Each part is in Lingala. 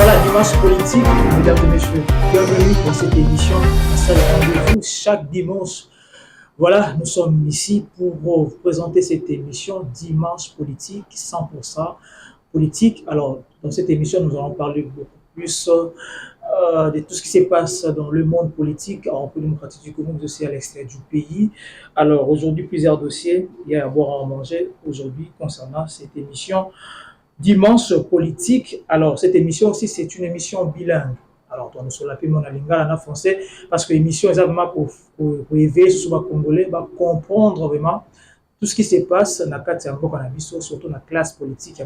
Voilà, dimanche politique, mesdames et messieurs, bienvenue pour cette émission. C'est le rendez-vous chaque dimanche. Voilà, nous sommes ici pour vous présenter cette émission Dimanche politique, 100% politique. Alors, dans cette émission, nous allons parler beaucoup plus de tout ce qui se passe dans le monde politique, en République démocratique du Congo, mais aussi à l'extérieur du pays. Alors, aujourd'hui, plusieurs dossiers, il y a à boire à manger aujourd'hui concernant cette émission. Dimanche politique. Alors, cette émission aussi, c'est une émission bilingue. Alors, on sur la paiement en lingala en français, parce que l'émission est vraiment pour éveiller sur les Congolais, pour comprendre vraiment tout ce qui se passe dans la surtout dans la classe politique,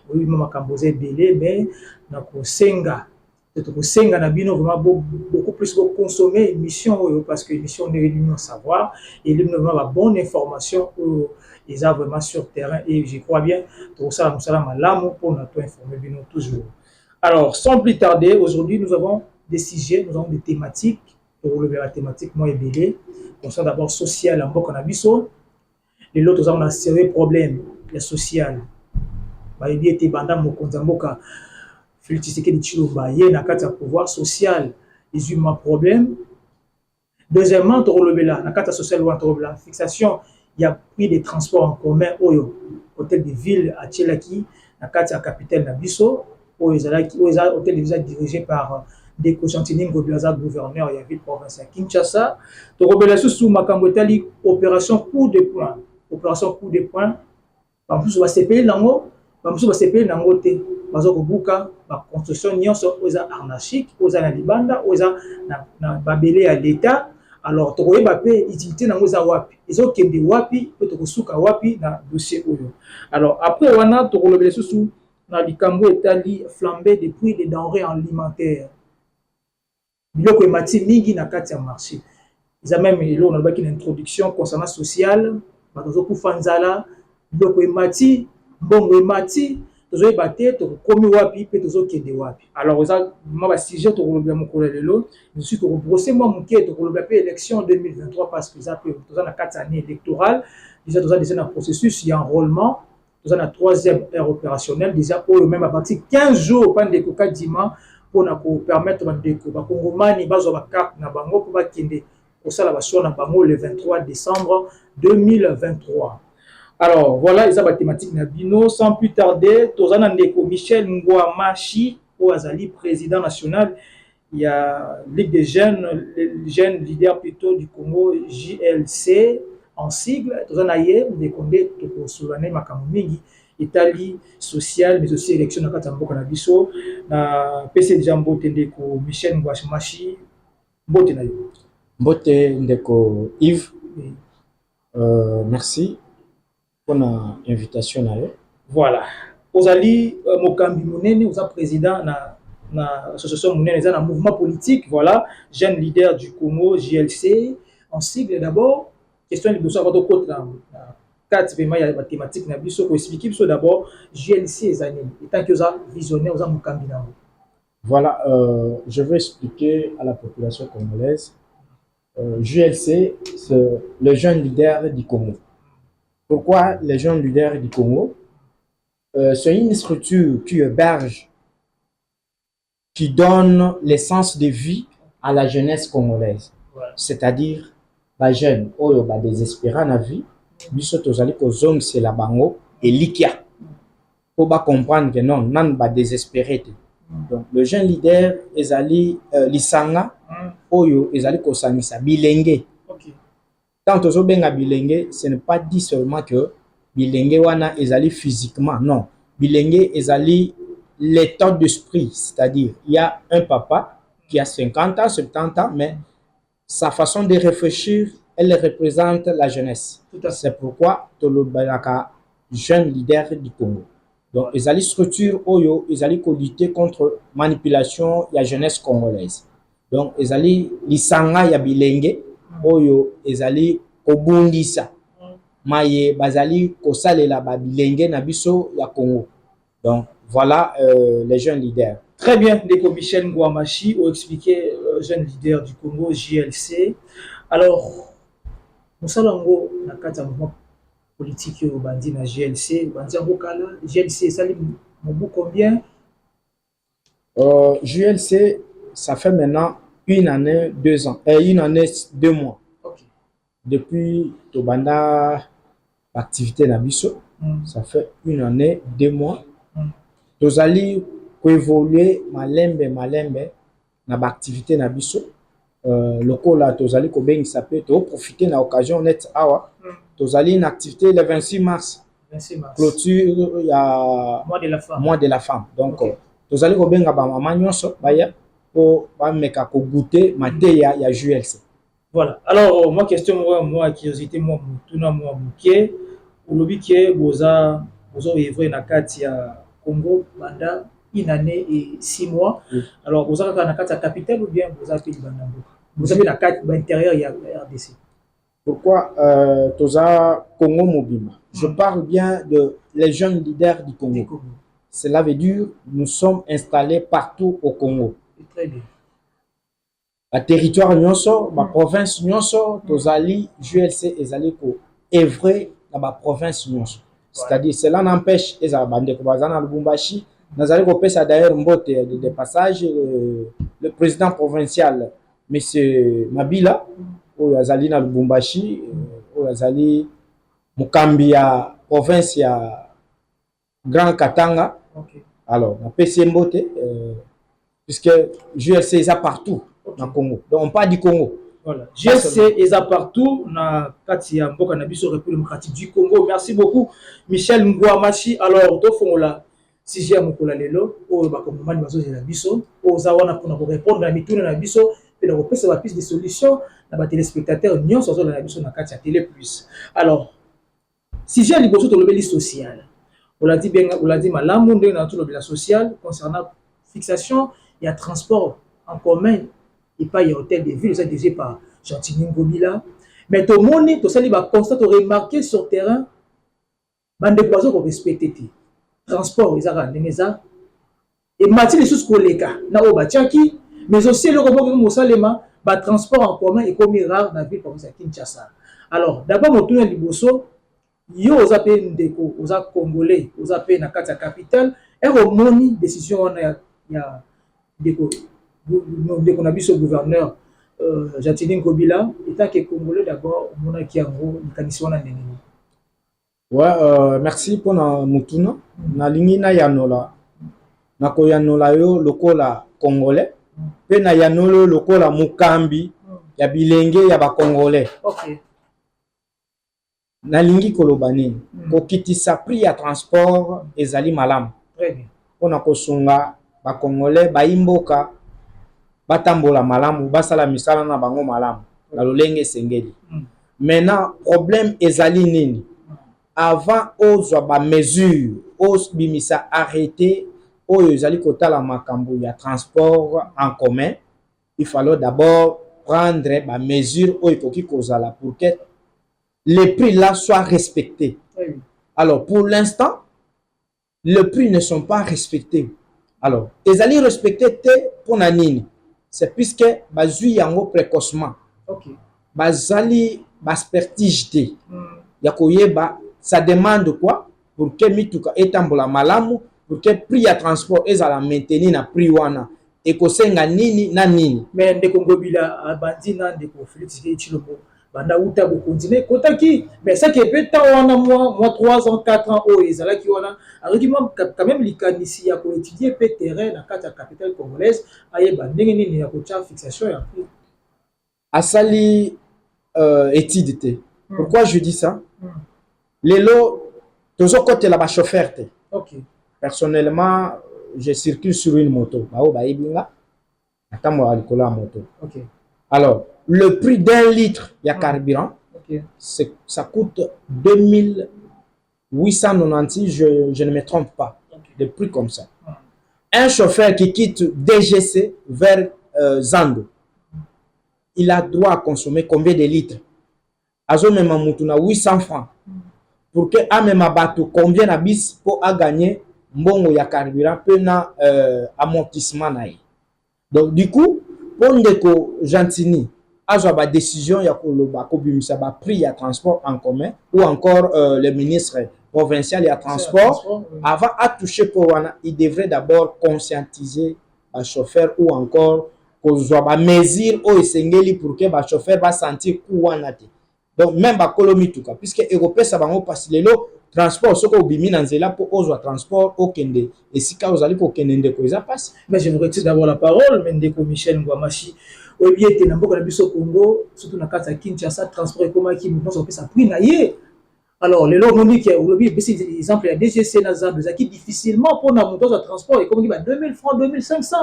oui, maman Kambozé Belé, mais dans le Senga. Le Senga n'a bien vraiment beaucoup plus consommer l'émission, parce que l'émission est une savoir, et il y a vraiment bonne information. Ils ont vraiment sur terrain et je crois bien tout ça nous sommes là pour nous informer toujours. Alors sans plus tarder, aujourd'hui nous avons des sujets, nous avons des thématiques pour relever la thématique moi et belé. Concernant d'abord social en Boko Nabiso, et l'autre nous avons un sérieux problème le social. Bah il était banda mokonza mboka Félix Tshisekedi Tshilomba yé na kati ya pouvoir social, ils ont un problème. Deuxièmement, tu relever là na kati ya social ou la fixation. Il y a pris des transports en commun au hôtel de ville à Tchelaki, la capitale Nabiso, hôtel de ville dirigé par des Chantini Ngoblaza, gouverneur et ville province à Kinshasa. Tu rebelles sous Makambotali, opération coup de poing. Opération coup de poing. En plus, on va se payer l'ango, en plus, on va se payer l'ango. Bazo Buka, la construction aux anarchique, aux analibanda, aux babélé à l'État. Alors, tu vois, utilité dans les wapi. Ils ont des wapi, peut-être souka wapi dans le dossier. Alors, après, on a tu relevé sous dans les Cambo Italie flambé des prix des denrées alimentaires. Biloko et mati mingi na kati ya marché. Ils ont même là on a une introduction concernant social, bazo ku fanzala, biloko et mati, bongo et mati. Tozo batté to komi wapi pe tozo kende wapi. Alors ça moi ba sujet to relevé mon collègue lelo, je suis to brosser moi mon qui to relevé élection 2023 parce que ça peut tozo na 4 années électorales, déjà tozo déjà dans processus il y a enrôlement, tozo na 3e ère opérationnelle déjà pour même à partir 15 jours pendant de coca dimanche pour na ko permettre de ba kongomani bazo ba carte na bango pour ba kende au sala ba so na bango le 23 décembre 2023. Alors, voilà les thématiques Nabino. Sans plus tarder, Tozana Ndeko Michel Ngouamachi, Ouazali, président national. Il y a Ligue des jeunes, les jeunes leaders plutôt du Congo, JLC, en sigle. Tozana Ye, Ndekondé, Toko Soulane, Makamomingi, Italie sociale, mais aussi élection dans Katambo Kanabiso. PC Jambo Tendeko Michel Ngouamachi, Mbote Nayo. Mbote Ndeko Yves, merci. Pour l'invitation. Voilà. Ozali Mokambi Mounene, vous êtes président de l'association Mounene, un mouvement politique, voilà, jeune leader du Congo, JLC, en sigle d'abord. Question de besoin de côté dans 4 il y a des thématiques, il faut expliquer d'abord JLC et années. Et tant que vous avez visionnaire, vous avez Mokambi. Voilà, je vais expliquer à la population congolaise. JLC, c'est le jeune leader du Congo. Pourquoi les jeunes leaders du Congo? C'est une structure qui héberge, qui donne l'essence de vie à la jeunesse congolaise. Voilà. C'est-à-dire, les jeunes, qui désespérés dans la vie, ils sont c'est la bango et l'ikia. Pour comprendre que non, non, pas désespéré. Donc, le jeune leader, ils allaient l'isanga, ils allaient kosanisa bilenge. Quand on benga bilenge, ce n'est pas dit seulement que bilenge wana ezali physiquement, non. Bilenge ezali l'état d'esprit, c'est-à-dire il y a un papa qui a 50 ans, 70 ans, mais sa façon de réfléchir, elle représente la jeunesse. C'est pourquoi Tolobalaka, jeune leader du Congo. Donc ezali structure oyo, ezali ko lutter contre manipulation ya jeunesse congolaise. Donc ezali lisanga ya bilenge oyo ezali kobundisa maye bazali kosalela ba bilenge na biso ya Congo. Donc voilà les jeunes leaders. Très bien, Ndeko Michel Ngouamachi ont expliqué jeune leader du Congo JLC. Alors musalango na kati ya mouvement politique au bandi na GLC, bandi en Bokala, GLC ça mobu combien JLC, ça fait maintenant une année, 2 ans, une année, 2 mois. Ok. Depuis Tobanda, l'activité Nabiso, ça fait une année, 2 mois. Tozali évoluer malembe na l'activité Nabiso. Lokola Tozali Kobeng s'appelle, to profiter de l'occasion net awa. Tozali une activité le 26 mars. 26 mars. Clôture, il y a mois de la femme. Donc, Tozali Kobenga ba mama nyonso baya po ba meka ko goûter maté ya JLC. Voilà. Alors, moi question moi curiosité moi tuna moi mukie olobi ke boza œuvrer na kati ya Congo banda une année et 6 mois. Alors, boza na kati ya capitale ou bien boza pays banda mboka. Vous avez la carte intérieure, il y a RDC. Pourquoi Toza Congo Mobima? Je parle bien de les jeunes leaders du Congo. Cela veut dire nous sommes installés partout au Congo. Très bien. La territoire nyonso, ma province nyonso, Tozali, JLC ezali ko œuvrer dans ma province nyonso. C'est-à-dire cela n'empêche les abandés ko bazana Lubumbashi, nazali ko pesa d'ailleurs mbote de passage le président provincial Monsieur Mabila, oyo azali na Lubumbashi, oyo azali mukambi ya province ya Grand Katanga. Okay. Alors, na PC Mbote, puisque JLC est partout dans le Congo. Donc, on parle du Congo. Voilà. JLC est partout na kati ya mboka na biso République démocratique du Congo. Merci beaucoup, Michel Ngouamachi. Alors, to fongola sixième mokola lelo, oyo bakongomani bazozela biso, oza wana pona ko répondre na mituna na biso. Et donc, on peut piste de solutions dans les téléspectateurs, nous sommes dans la télé plus. Alors, si j'ai les besoins de l'obélie sociale, on l'a dit bien, on l'a dit, dans tout l'obélie sociale, concernant fixation, il y a transport en commun, et pas il y a hôtel de ville, ça dirigé par Gentilini Ngobila. Mais tout le monde, tout ça, il va constater, remarquer sur le terrain, bande de poisons qu'on respecte. Transport, ils ont et matière les choses qu'on les cas, na obatiaki. Mais aussi, le transport en commun est comme rare dans la ville comme ça, Kinshasa. Alors, d'abord, mon tour liboso, yo aux appels ndeko, aux Congolais, aux appels na kata capitale, et au moni décision il y a ndeko na biso gouverneur Gentilini Ngobila, étant que Congolais d'abord, mon qui a gros mécanisme na nini. Ouais, merci pour na mutuna, na lingi na yanola, na ko yanola yo lokola Congolais. Pe na yanolo lokola mukambi ya bilenge ya ba Congolais. Okay. Na lingi koloba nini ko kitisa prix ya transport ezali malamu. Très bien. Pona kosunga ba Congolais ba imboka batambola malamu basala misala na bango malamu na lolenge sengeli. Maintenant problème ezali nini? Avant ozwa ba mesure os bimisa arrêter oyo ezali kotala makambo ya transport en commun, il fallait d'abord prendre ma mesure oyo koki kozala pour que les prix là soient respectés. Oui. Alors pour l'instant, les prix ne sont pas respectés. Alors, ezali respecté pour nanini. C'est puisque bazui yango précocement. OK. Bazali baspertige te. Ya koyeba ça demande quoi pour que mituka etambola malamu. Pour que prix ya transport ezala maintenir na prix wana ekosenga nini na nini. Mais ndeko Ngobila abandi na ndeko Félix Tshilombo banda uta bo continuer kotaki mais ça qui peut temps wana moi 3 ans 4 ans o ezala ki wana alors qui quand même likanisi ya ko étudier pe terrain na kata capitale congolaise ayeba ndenge nini ya ko cha fixation ya prix asali étude te. Pourquoi je dis ça? Lelo tozo côté la ba chauffeur te. OK. Personnellement, je circule sur une moto. Okay. Alors, le prix d'un litre de carburant, okay, ça coûte 2890, je ne me trompe pas. Okay. Des prix comme ça. Un chauffeur qui quitte DGC vers Zando, il a droit à consommer combien de litres? Azo même 800 francs. Pour que a même bateau combien de bis pour gagner mbongo ya carburant peu na amortissement naï. Donc du coup pour ndeko Gentilini azwa ba décision ya koloba ko bimisa ba prix ya transport en commun ou encore le ministre provincial ya transport avant à toucher pour wana il devrait d'abord conscientiser ba chauffeur ou encore kozwa ba mesure o esengeli pour que ba chauffeur ba sentir kuwana te. Donc même ba kolomituka puisque européen bango parce lelo transport soko obimi na nzela po ozwa transport okende esika ozali ko kende ndeko eza passe. Mais je vous retire d'abord la parole mais ndeko Michel Ngwamashi oyebi ete na mboka na biso Congo surtout na kati ya Kinshasa transport ekomaki moto opesa prix na ye. Alors lelo omoni ke olobi besi exemple ya DGC na Zambie ezaki difficilement pour na moto de transport ekomaki ba 2000 francs 2500.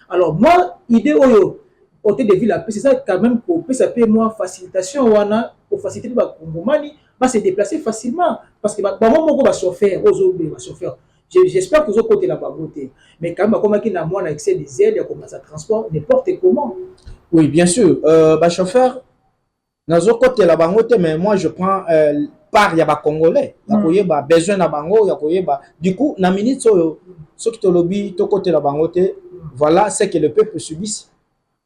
Alors moi idée oyo hôtel de ville c'est ça quand même pour pesa payer moi facilitation wana pour faciliter ba Congomani va se déplacer facilement parce que ba moment va chauffeur ozobe ba chauffeur j'espère que vous côté la beauté mais quand même comme qui na moi na excès des aides comme ça transport n'importe comment. Oui bien sûr ba chauffeur nazo côté la bangote mais moi je prends part ya ba congolais ya koyeba besoin na bango ya koyeba du coup na minute so qui to lobby to côté la bangote voilà c'est que le peuple subisse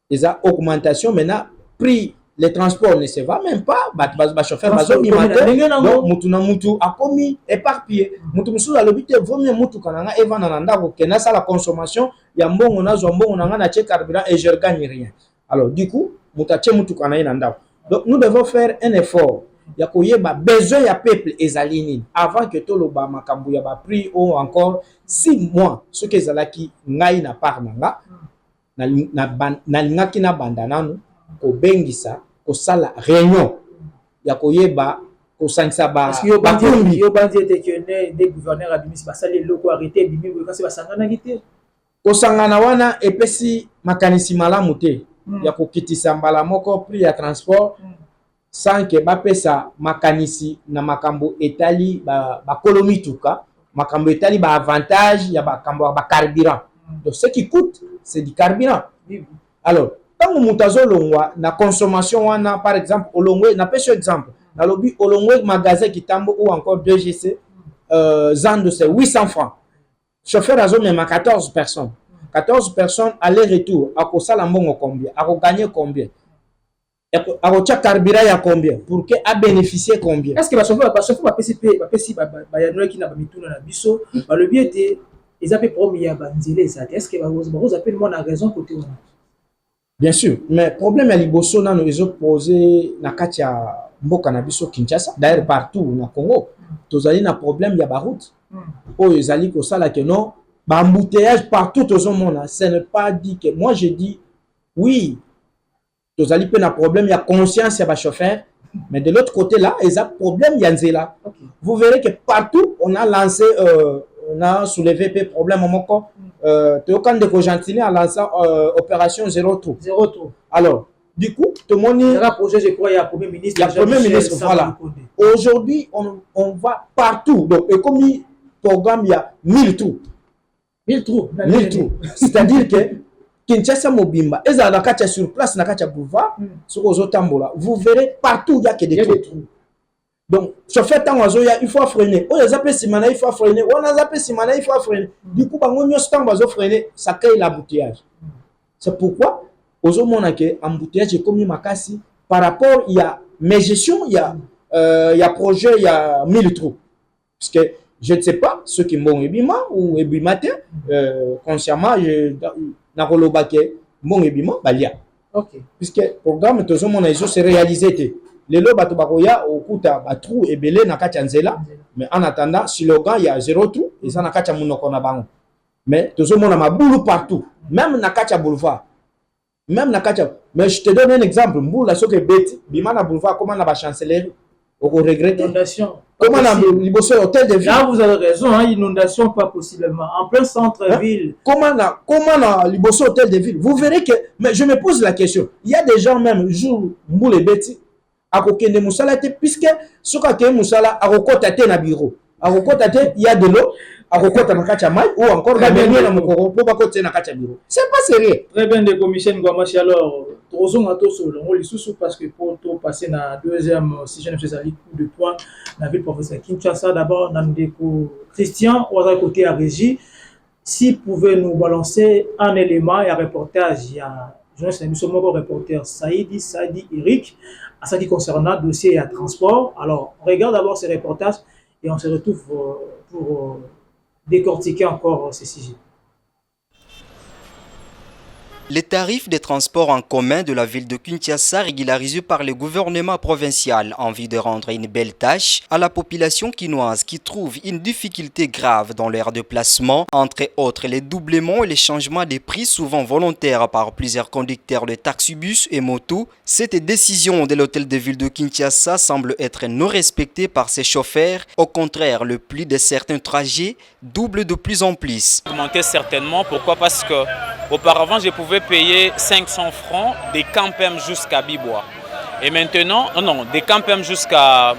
les augmentations maintenant prix les transports ne se va même pas ba chauffeur bazo bimate donc mutu na mutu akomi éparpillé mutu musu la lobby te vaut mieux mutu kananga evana na ndako kena ça la consommation ya mbongo na zo mbongo nanga na che carburant et je gagne rien alors du coup mutu ache mutu kananga na ndako. Donc nous devons faire un effort ya koyeba besoin ya peuple ezali nini avant que to loba makambu ya ba prix ou encore 6 mois ce que ezalaki ngai na part nanga na lingaki na banda nanu ko bengisa ko sala réunion ya koyeba ko sangisa ba yo bandi ete que des gouverneurs abimisi ba sala loko arrêter bimi ko kasi ba sangana gite ko sangana wana epesi makanisi malamu te ya ko kitisa mbala moko prix ya transport sans que ba pesa makanisi na makambo etali ba kolomituka makambo etali ba avantage ya ba kambo ba carburant. Donc ce qui coûte c'est du carburant. Alors tant mutazo longwa na consommation wana par exemple olongwe na pêche exemple na lobby olongwe magasin kitambo ou encore 2GC zando c'est 800 francs. Chauffeur azo même 14 personnes. 14 personnes aller-retour à kosala mbongo combien à gagner combien à retia carburant ya combien pour que a bénéficier combien. Est-ce que ba chauffeur ba PCP ba pesi ba ya qui na ba mituna na biso ba le bien te ils appellent promis ya banzele ça est-ce que ba vous appelle moi na raison côté wana. Bien sûr mais problème ya liboso na ils ont posé na kati ya mboka na biso Kinshasa d'ailleurs partout na Congo tozali na problème ya ba route o ezali ko sala que non ba embouteillage partout au monde ce n'est pas dit que moi je dis oui tozali pe na problème ya conscience ya ba chauffeur mais de l'autre côté là ils ont problème ya nzela. Vous verrez que partout on a lancé on a soulevé pe problème moko Théokan de Cogentini a lancé opération zéro trou. Alors du coup tout le monde projet je crois il y a premier ministre voilà aujourd'hui on va partout donc et comme programme il y a 1000 trous. 1000 trous. C'est-à-dire que Kinshasa Mobimba, et ça na sur place na kacha boulevard, sur aux tambola, vous verrez partout il y a que des trous. Donc chauffeur tant oiseau il faut freiner. On les appelle simana il faut freiner. On les appelle simana il faut freiner. Du coup bango nyo stand oiseau freiner, ça crée l'embouteillage. C'est pourquoi oiseau monake embouteillage est comme makasi par rapport il y a mes gestions il y a projet il y a 1000 trous. Parce que je ne sais pas ceux qui m'ont ebima ou ebimate consciemment je na kolobake mon ebima balia. OK. Puisque programme tozo mona iso se réaliser te. Lelo bato bakoya okuta ba trou ebele na kati nzela mais en attendant slogan il y a zéro trou et ça na kati munoko na bango. Mais tozo mona mabulu partout même na kati boulevard. Même na kati mais je te donne un exemple mbula soke bête bima na boulevard comment na ba chancellerie on regrette inondation. Comment la hôtel de ville? Là, vous avez raison, hein, inondation, pas possiblement. En plein centre-ville. Comment la hôtel de ville? Vous verrez que, mais je me pose la question. Il y a des gens même, jour, mboule beti, à kokende moussala te, puisque, ce qu'a moussala, à kokotate na bureau. À kokotate, il y a de l'eau, à kokota na kacha mai, ou encore, la dernière na mokoro, pour pas kote na kacha bureau. C'est pas sérieux. Très bien, de commission Ngwamashi, alors, trozon à tous, on les sous parce que pour tout passer dans la deuxième, si je ne fais pas coup de poing, dans la ville professeur Kinshasa, d'abord, dans le Christian, au côté à Régie, s'il pouvait nous balancer un élément et un reportage, il y a, nous sommes encore reporter Saïdi Eric, à ce qui concerne le dossier et transport. Alors, on regarde d'abord ces reportages et on se retrouve pour décortiquer encore ces sujets. Les tarifs des transports en commun de la ville de Kinshasa régularisés par le gouvernement provincial en vue de rendre une belle tâche à la population quinoise qui trouve une difficulté grave dans leur déplacement, entre autres les doublements et les changements des prix souvent volontaires par plusieurs conducteurs de taxibus et motos. Cette décision de l'hôtel de ville de Kinshasa semble être non respectée par ses chauffeurs. Au contraire, le prix de certains trajets double de plus en plus. Augmenter certainement, pourquoi? Parce que auparavant je pouvais payer 500 francs des Campem jusqu'à Bibois. Et maintenant, non, des Campem jusqu'à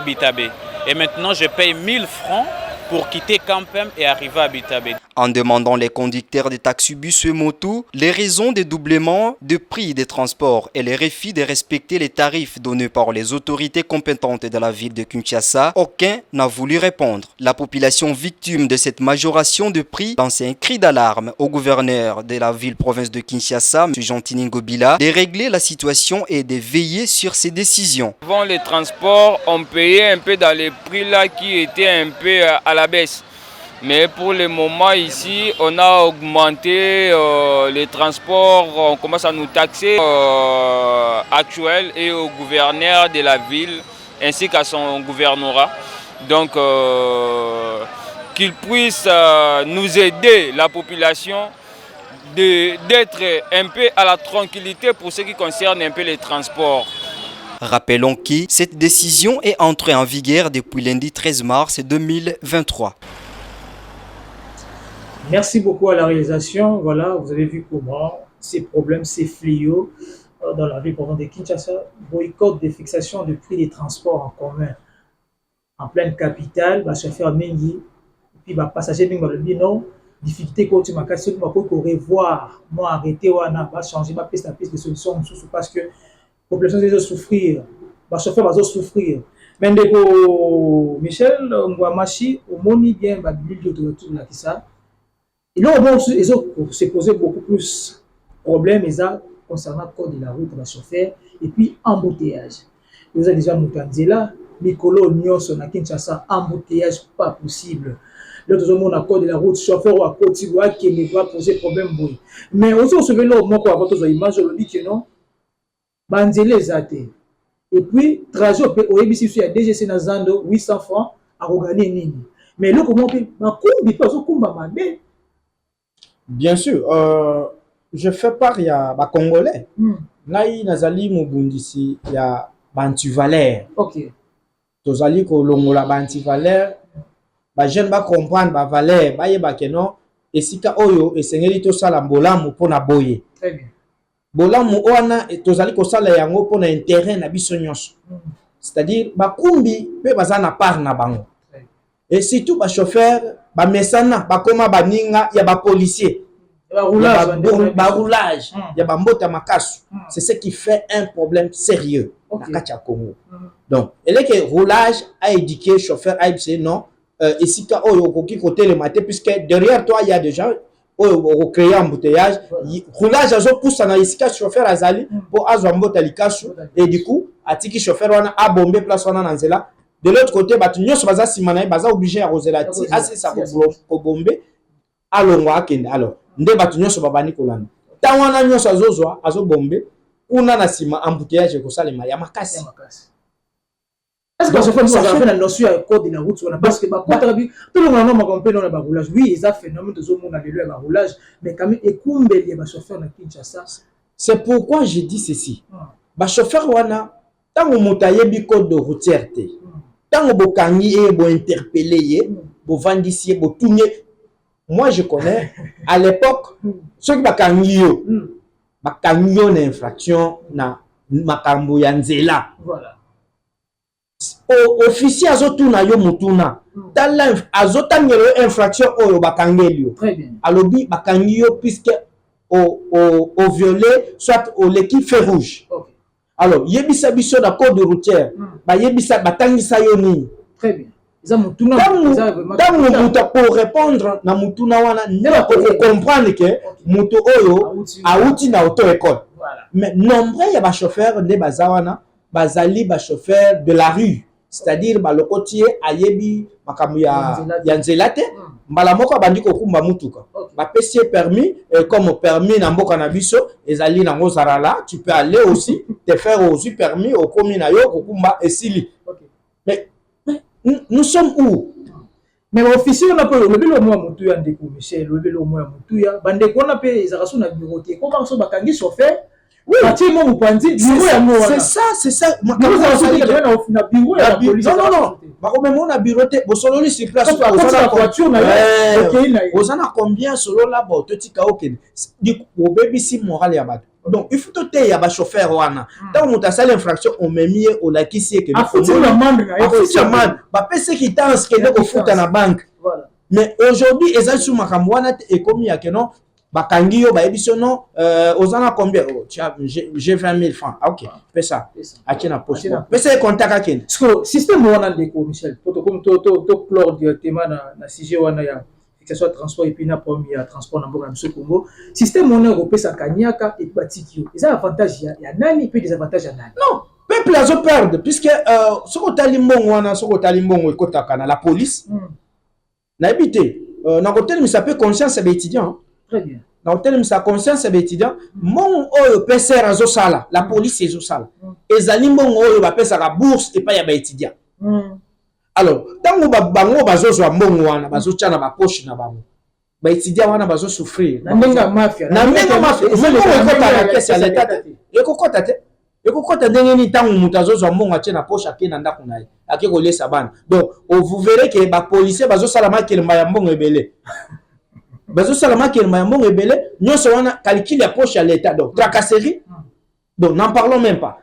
Bitabé. Et maintenant je paye 1000 francs pour quitter Campem et arriver à Bitabé. En demandant les conducteurs de taxibus et motos les raisons des doublements de prix des transports et les refus de respecter les tarifs donnés par les autorités compétentes de la ville de Kinshasa, aucun n'a voulu répondre. La population victime de cette majoration de prix lance un cri d'alarme au gouverneur de la ville-province de Kinshasa, M. Jean-Tini Ngobila, de régler la situation et de veiller sur ses décisions. Avant les transports, on payait un peu dans les prix là qui étaient un peu à la baisse. Mais pour le moment ici, on a augmenté les transports, on commence à nous taxer actuel et au gouverneur de la ville ainsi qu'à son gouvernorat. Donc qu'il puisse nous aider, la population, d'être un peu à la tranquillité pour ce qui concerne un peu les transports. Rappelons que cette décision est entrée en vigueur depuis lundi 13 mars 2023. Merci beaucoup à la réalisation. Voilà, vous avez vu comment ces problèmes, ces fléaux dans la ville province de Kinshasa, boycott des fixations de prix des transports en commun en pleine capitale, va chauffeur Mengi, puis va passager Mengi, le binon, difficulté quand tu m'as cassé, tu m'as revoir, moi arrêter, va changer, va piste à piste de solutions parce que la population va souffrir, va chauffeur va souffrir. Mais pour Michel Ngwamashi, au moni bien, va bible de tout là qui ça. Et là, ils ont se posé beaucoup plus de problèmes concernant le code de la route, le chauffeur, et puis embouteillage. Ils ont déjà monté là, Mikolo, Nyonso, na Kinshasa, embouteillage pas possible. L'autre jour, on a code de la route, chauffeur ou à côté, qui va poser problème. Mais aussi, on se fait là, moi, quand on a image, on dit que non, Banzele Zate. Et puis, trajet au ABC, il y a DGC Nazando, 800 francs à regagner Nini. Mais là, comment on peut, bien sûr, je fais part, il y a des Congolais. Là, il y a des Mubundisi, il y a Bantu-Valère. Ok. Tozali ko longola Bantu-Valère, les jeunes va comprendre ba valeur, ba yeba que non, et sika oyo, et sengeli to sala mbolamu pona boye. Très bien. Bolamu oana, et tozali ko sala yango pona intérêt na biso nyonso. C'est-à-dire, ba kumbi, pe bazana part na bango. Et surtout, les chauffeurs, les messana, les koma baninga, il y a des policiers. Il y a des roulages, il y a des mbota makasu. C'est ce qui fait un problème sérieux dans le Congo. Donc, et là, le roulage a éduqué le chauffeur a dit non, et si tu as côté le matin, puisque derrière toi, il y a des gens qui ont créé un embouteillage. Roulage, ils ont poussé dans le chauffeur Azali pour avoir un embouteillage. Et du coup, le chauffeur a bombé place dans la. De l'autre côté, ils sont obligés à arroser la tire, assez ça pour bomber. Alors, nde batu nyonso babani kolanda tawana nyonso azozwa azobombe kuna na sima embouteillage ko salema ya makasi. Est-ce que ça fait la notion à code de la route parce que tout le monde a compris dans le roulage. Oui, ils ont phénomène de zone on a le roulage mais quand même ekumbe les chauffeurs na Kinshasa. C'est pourquoi je dis ceci. Ba chauffeur wana tango motayebi code de routière te. Tango bokangi e bo interpeller bo vandisier bo tourner. Moi, je connais, à l'époque, ceux qui ont une infraction na makambo ya nzela. Voilà. Officier azotuna yo mutuna. Tala azotangelo infraction oyo bakangeli yo. Très bien. Alobi bakangi yo puisque au violet soit au l'équipe feu rouge. Okay. Alors, yebisa biso da code routière. Ba yebisa batangisa yo ni. Très bien. Pour répondre na mutuna wana pour comprendre que mutu oyo auti na auto école. Mais nombre ya ba chauffeur de bazawana bazali ba chauffeur de la rue, c'est-à-dire ba lokotier ayebi makamu ya nzela te mbala moko bandi ko kumba mutuka. bapesi permis, comme permis na mboka na biso ezali nango zarala, tu peux aller aussi te faire aussi permis au komi na yo kokumba esili. Mais nous sommes où? Mais officier on a pas le belo moi mutuya ndeko Michel, le belo moi mutuya bande ko na pe ezaraso na bureau te ko ba so bakangi chauffeur. Oui, c'est ça, c'est ça. Non, non, non, na bureau te bosololi sur place ozana combien solo là bo totika okene du coup baby si moral ya bato. Donc il faut te ya ba chauffeur wana tant muta sale infraction on met mis au lakisi que ba pese qui danse que ko futa na banque. Mais aujourd'hui ezali sous makambo wana et comme ya que non bakangi yo ba ebiso non ozana combien j'ai 20 000 francs. Ah, OK, fais ça atie na poche fais ça contact ken système wana ndeko Michel to clore directement na sujet wana ya fixation de transport et puis na premier transport na mboka na biso Congo système wana kopesa kanyaka et batiki ça avantage ya nani puis des avantages ya nani non peuple azo perdre puisque soko tali mbongo wana soko tali mbongo ekotaka na la police na habité na côté mais ça peut conscience des étudiants. Très bien. Dans le terme de sa conscience des étudiants, mon oyo pesa razo sala, la police est sala. Ezali mon oyo ba pesa la bourse et pas ya ba étudiant. Alors, tango ba bango bazo zo mbongo wana, bazo tchana ba poche na bango. Ba étudiant wana bazo souffrir. Na menga mafia. Na menga mafia. Ezali ko ta la caisse à l'état. Ekokota te. Ekokota ndenge ni tango mutazo zo mbongo tchana poche akena ndako na ye. Akeko lesa bana. Donc, vous verrez que ba policier bazo sala ma kelma ya mbongo ebele. Bazo salama qui est mbongo ebele nyonso wana calcul ya poche à l'état donc tracasserie donc n'en parlons même pas.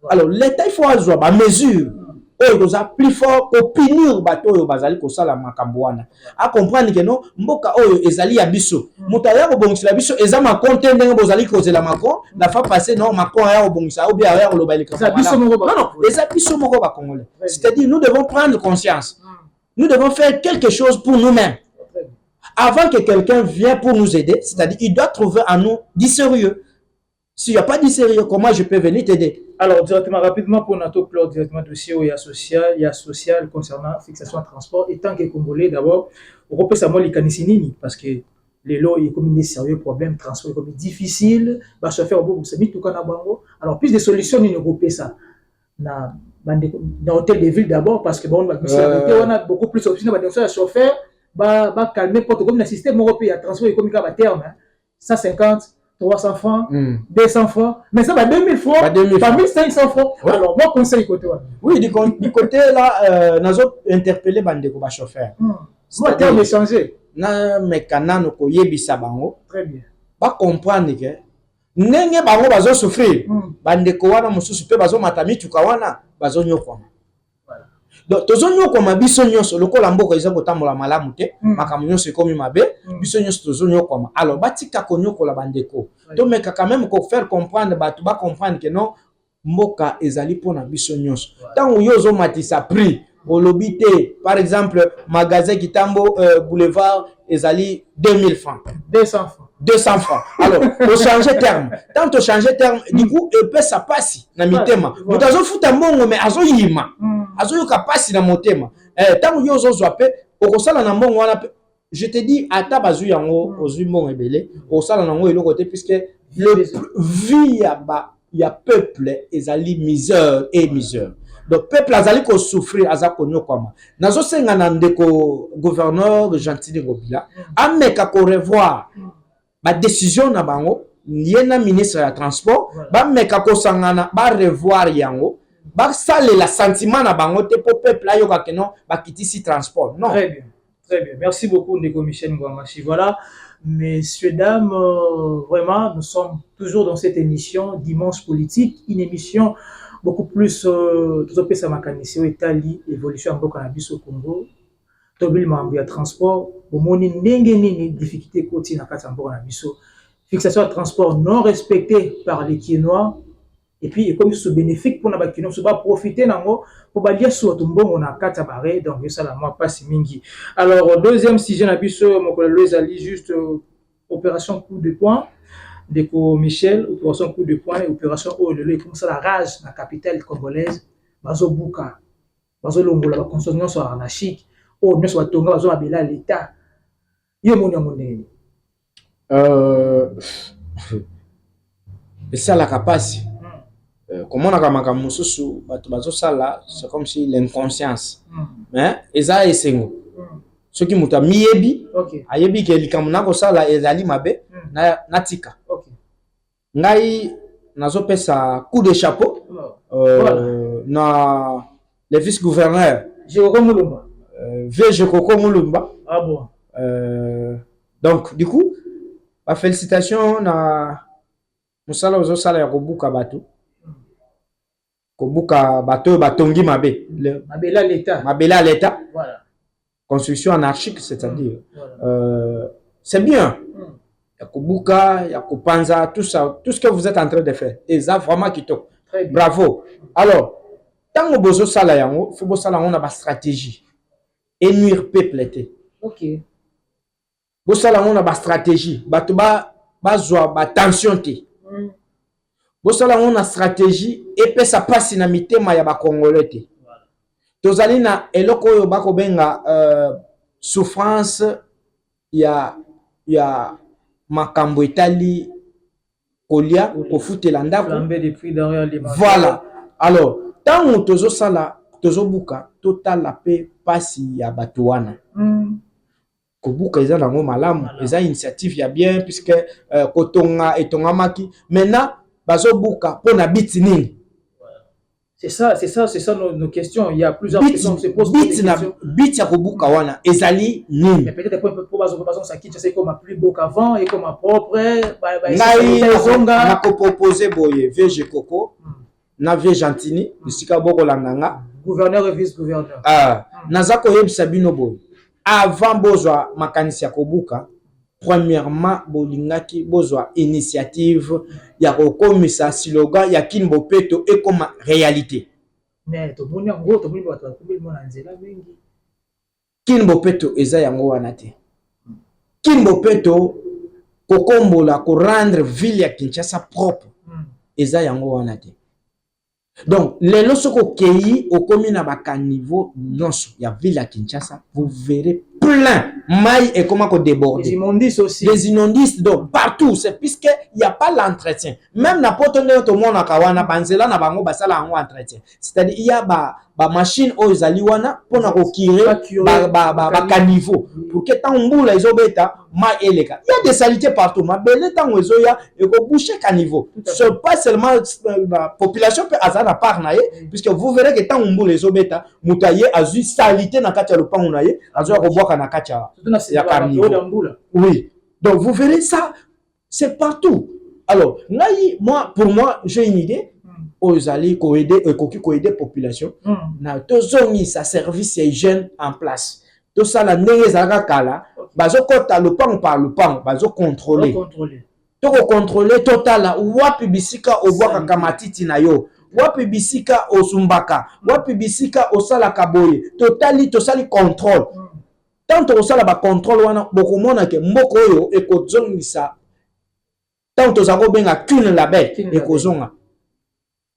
Alors l'état il faut avoir ba mesure oyo za plus fort pour punir bato oyo bazali ko sala makambo wana a comprendre que non mboka oyo ezali ya biso mutaya ko bongisa biso ezama compte ndenge bozali ko zela mako la fois passée non mako ya ko bongisa ou bien ya ko lobali ka non non eza biso moko ba congolais c'est-à-dire nous devons prendre conscience nous devons faire quelque chose pour nous-mêmes. Avant que quelqu'un vienne pour nous aider, c'est-à-dire il doit trouver en nous du sérieux. S'il n'y a pas du sérieux, comment je peux venir t'aider? Alors, directement, rapidement, pour notre clore directement dossier où il y a social concernant fixation de transport. Et tant que Congolais, d'abord, on peut savoir les canicinini parce que les lots, il y a comme des sérieux problèmes, transport est comme difficile, va se faire au bout, c'est mis tout cas bango. Alors, plus de solutions, il ne ça. Dans l'hôtel de ville d'abord, parce que bon, on a beaucoup plus d'options, on a chauffeur. Bah calmer porte comme le système européen transport économique à terme 150 300 francs 200 francs mais ça va 2000 francs pas 1500 francs. Alors moi conseil côté oui du côté là nazo interpeller bandeko ba chauffeur moi terme changer na mekana no ko yebisa bango très bien ba comprendre que ndenge bango bazo souffrir bandeko wana mususu pe bazo matami tukawana bazo nyokwa. Donc tozonyo koma biso nyonso lokola mboko eza kotambola malamu te makambo nyonso ekomi mabe biso nyonso tozonyo koma alors batika konyokola bandeko to meka quand même ko faire comprendre batu ba comprendre que non mboka ezali pona biso nyonso tango yozo matisa prix olobi te par exemple magasin Kitambo boulevard ezali 2000 francs 200 francs. Alors, on change terme. Tant on change terme, du coup, il peut ça passer dans mon thème. Nous avons foutu un bon, mais azo yima. Azo yoka passer dans mon thème. Tant que yozo zoapé, au sala na bon, je te dis, à ta bazu yango, aux humains rebellés, au sala na et le côté, puisque le vie ya peuple, ezali misère et misère. Donc, peuple azali ko souffrir, azako nyokoma. Nazo senga na ndeko gouverneur Gentil Ngobila, ameka ko revoir. Ba décision na bango yena ministre ya transport ba meka ko sangana ba revoir yango ba sale la sentiment na bango te pour peuple ayo ka kenon ba kitisi transport non. Très bien merci beaucoup Ndeko Michel Ngwamashi. Voilà messieurs dames vraiment nous sommes toujours dans cette émission Dimanche politique, une émission beaucoup plus tout pesa makanisio etali évolution mboka na biso Congo tobil mambo ya transport bomoni ndenge nini difficulté koti na kati mboka na biso fixation de transport non respectée par les Kinois et puis comme ce bénéfique pour na ba Kinois so ba profiter nango pour ba lia so to mbongo na kati baré donc ça la moi passe mingi. Alors deuxième sujet na biso moko lezali juste opération coup de poing Ndeko Michel opération coup de poing opération oh le comme ça la rage na capitale congolaise bazo buka bazo longola ba construction so anarchique oh nous soit tonga bazo abela l'état yo moni monene Et ça la capacité. Comment on a comme mususu sala, c'est comme si l'inconscience. Mais eza esengo. Ce qui muta miyebi, ayebi ke likamuna ko sala ezali mabe na tika. Ngai nazo pesa coup de chapeau na le vice-gouverneur Jérôme Moulumba. VG Koko Moulumba. Ah bon. Donc du coup, la félicitation na musala ozo sala ya kobuka bato. Kobuka bato batongi mabe. Mabela l'État. Mabela l'État. Voilà. Construction anarchique, c'est-à-dire. C'est bien. Yakubuka, Yakupanza, tout ça, tout ce que vous êtes en train de faire. Et ça, vraiment, qui top. Bravo. Alors, tant que vous avez une stratégie. Et nuire peuple. Ok. Vous avez une stratégie. Vous avez une tension. Vous avez une stratégie. Et puis, ça passe dans le thème de Congolais. Tozali na eloko oyo bako benga souffrance ya makambo etali kolia kofutela ndako. Voilà. Alors, tant tozo sala tozo buka total la paix pasi ya bato wana. Kobuka eza nango malamu, eza initiative ya bien puisque kotonga etonga maki. Maintenant bazo buka pona biti nini. C'est ça nos questions. Il y a plusieurs questions qui se posent. Bit ya kobuka wana ezali nini? Mais peut-être pour ça qui c'est comme plus beau qu'avant et comme propre. Na ko proposer boye VG Koko na VG Gentini bisika boko langanga gouverneur et vice-gouverneur. Naza ko yebisa bino boye avant bozwa makanisi ya kobuka. Premièrement, bolingaki bozwa initiative ya kokomisa slogan ya Kinbo Peto et comme réalité. Mais to boni ngo to boni bato ko bilimo na nzela mingi. Kinbo Peto eza yango wana te. Kinbo Peto kokombola ko rendre ville ya Kinshasa propre. Eza yango wana te. Donc, les losoko kei au commune à baka niveau nyonso ya ville à Kinshasa, vous verrez plein maille et comment qu'on déborde. Les immondices aussi. Les immondices donc partout, c'est puisque il y a pas l'entretien. Même n'importe où monde na kawana banzela na bango basala en entretien. C'est-à-dire il y a ba machine aux zaliwana pour na kokirer ba caniveau pour que tant mbula ezobeta ma eleka. Il y a des saletés partout, ma belle tant ozoya et ko boucher caniveau. C'est pas seulement la population peut azana par naé puisque vous verrez que tant mbula ezobeta mutaye azu salité na kati ya lopango naé azu ko boka na kati ya caniveau. Oui. Donc vous verrez ça, c'est partout. Alors, pour moi, j'ai une idée. Aux alliés qui aider la population. Na tozongi sa service et jeunes en place. Tout ça la ndenge zaka kala, bazo kota le pan par le pan, bazo contrôler. Toko contrôler total wapi bisika obwaka kamatiti na yo. Wapi bisika osumbaka, wapi bisika osala kaboye. Totali contrôle. Tant osala ba contrôle wana bokomona ke mboko oyo ekozongisa. Tant ozako benga kune label ekozonga.